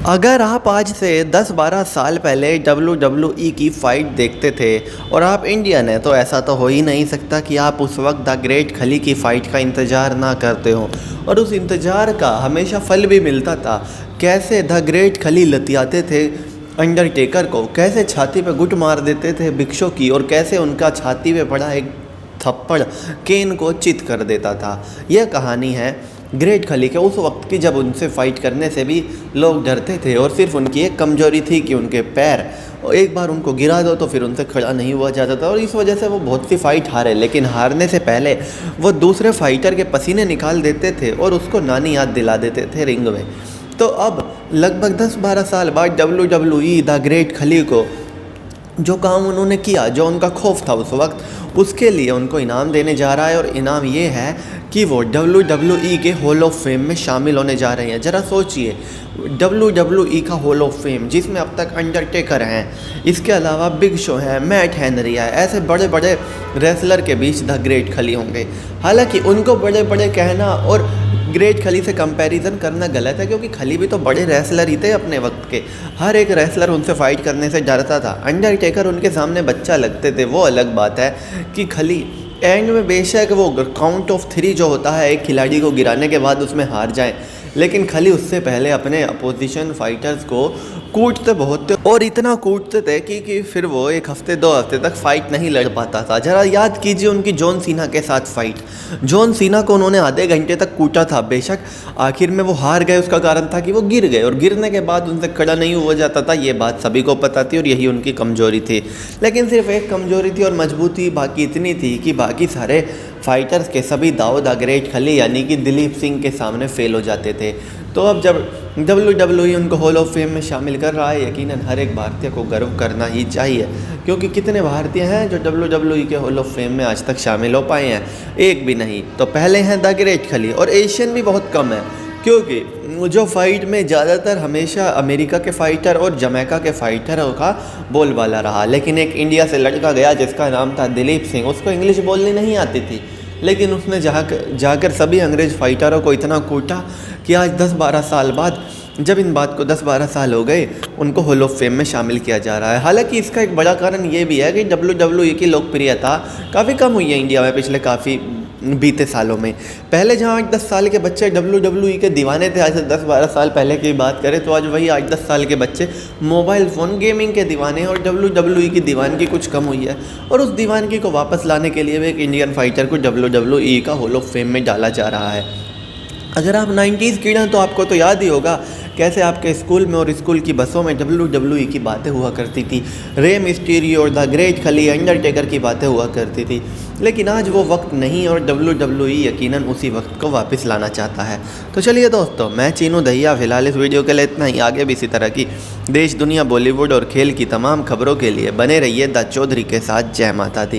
अगर आप आज से 10-12 साल पहले WWE की फ़ाइट देखते थे और आप इंडियन हैं तो ऐसा तो हो ही नहीं सकता कि आप उस वक्त द ग्रेट खली की फ़ाइट का इंतज़ार ना करते हो और उस इंतज़ार का हमेशा फल भी मिलता था। कैसे द ग्रेट खली लतियाते थे अंडरटेकर को, कैसे छाती पे गुट मार देते थे बिग शो की और कैसे उनका छाती पे पड़ा एक थप्पड़ केन को चित कर देता था। यह कहानी है ग्रेट खली के उस वक्त की जब उनसे फ़ाइट करने से भी लोग डरते थे और सिर्फ उनकी एक कमज़ोरी थी कि उनके पैर एक बार उनको गिरा दो तो फिर उनसे खड़ा नहीं हुआ जाता था और इस वजह से वो बहुत सी फ़ाइट हारे। लेकिन हारने से पहले वो दूसरे फाइटर के पसीने निकाल देते थे और उसको नानी याद दिला देते थे रिंग में। तो अब लगभग 10-12 साल बाद WWE द ग्रेट खली को जो काम उन्होंने किया, जो उनका खौफ था उस वक्त, उसके लिए उनको इनाम देने जा रहा है और इनाम ये है कि वो WWE के हॉल ऑफ फेम में शामिल होने जा रहे हैं। ज़रा सोचिए, WWE का हॉल ऑफ फेम जिसमें अब तक अंडरटेकर हैं, इसके अलावा बिग शो है, मैट हेनरी है, ऐसे बड़े बड़े रेसलर के बीच द ग्रेट खली होंगे। हालांकि उनको बड़े बड़े कहना और ग्रेट खली से कंपैरिजन करना गलत है क्योंकि खली भी तो बड़े रेसलर ही थे अपने वक्त के। हर एक रेसलर उनसे फाइट करने से डरता था। अंडरटेकर उनके सामने बच्चा लगते थे, वो अलग बात है कि खली एंड में बेशक वो काउंट ऑफ 3 जो होता है एक खिलाड़ी को गिराने के बाद उसमें हार जाए, लेकिन खली उससे पहले अपने अपोजिशन फाइटर्स को कूटते बहुत थे और इतना कूटते थे कि फिर वो 1 हफ्ते 2 हफ्ते तक फाइट नहीं लड़ पाता था। ज़रा याद कीजिए उनकी जॉन सीना के साथ फाइट। जॉन सीना को उन्होंने आधे घंटे तक कूटा था, बेशक आखिर में वो हार गए, उसका कारण था कि वो गिर गए और गिरने के बाद उनसे खड़ा नहीं हुआ जाता था। ये बात सभी को पता थी और यही उनकी कमज़ोरी थी। लेकिन सिर्फ एक कमज़ोरी थी और मजबूती बाकी इतनी थी कि बाकी सारे फाइटर्स के सभी दाव द ग्रेट खली यानी कि दिलीप सिंह के सामने फेल हो जाते थे। तो अब जब WWE उनको हॉल ऑफ फेम में शामिल कर रहा है, यकीनन हर एक भारतीय को गर्व करना ही चाहिए क्योंकि कितने भारतीय हैं जो WWE के हॉल ऑफ फेम में आज तक शामिल हो पाए हैं? एक भी नहीं। तो पहले हैं द ग्रेट खली और एशियन भी बहुत कम है क्योंकि जो फाइट में ज़्यादातर हमेशा अमेरिका के फ़ाइटर और जमैका के फ़ाइटरों का बोलबाला रहा। लेकिन एक इंडिया से लड़का गया जिसका नाम था दिलीप सिंह, उसको इंग्लिश बोलनी नहीं आती थी, लेकिन उसने जाकर सभी अंग्रेज़ फाइटरों को इतना कूटा कि आज 10-12 साल बाद, जब इन बात को 10-12 साल हो गए, उनको हॉल ऑफ फेम में शामिल किया जा रहा है। हालांकि इसका एक बड़ा कारण ये भी है कि WWE की लोकप्रियता काफ़ी कम हुई है इंडिया में पिछले काफ़ी बीते सालों में। पहले जहाँ 8-10 साल के बच्चे WWE के दीवाने थे, आज से 10-12 साल पहले की बात करें तो आज वही 8-10 साल के बच्चे मोबाइल फ़ोन गेमिंग के दीवाने हैं और WWE की दीवानगी कुछ कम हुई है। और उस दीवानगी को वापस लाने के लिए भी एक इंडियन फाइटर को WWE का हॉल ऑफ फेम में डाला जा रहा है। अगर आप 90s कीड़ हैं तो आपको तो याद ही होगा कैसे आपके स्कूल में और स्कूल की बसों में WWE की बातें हुआ करती थी, रे मिस्टीरियो और द ग्रेट खली, अंडरटेकर की बातें हुआ करती थी। लेकिन आज वो वक्त नहीं और WWE यकीनन उसी वक्त को वापस लाना चाहता है। तो चलिए दोस्तों, मैं चीनू दहिया फ़िलहाल इस वीडियो के लिए इतना ही। आगे भी इसी तरह की देश दुनिया बॉलीवुड और खेल की तमाम खबरों के लिए बने रहिए द चौधरी के साथ। जय माता दी।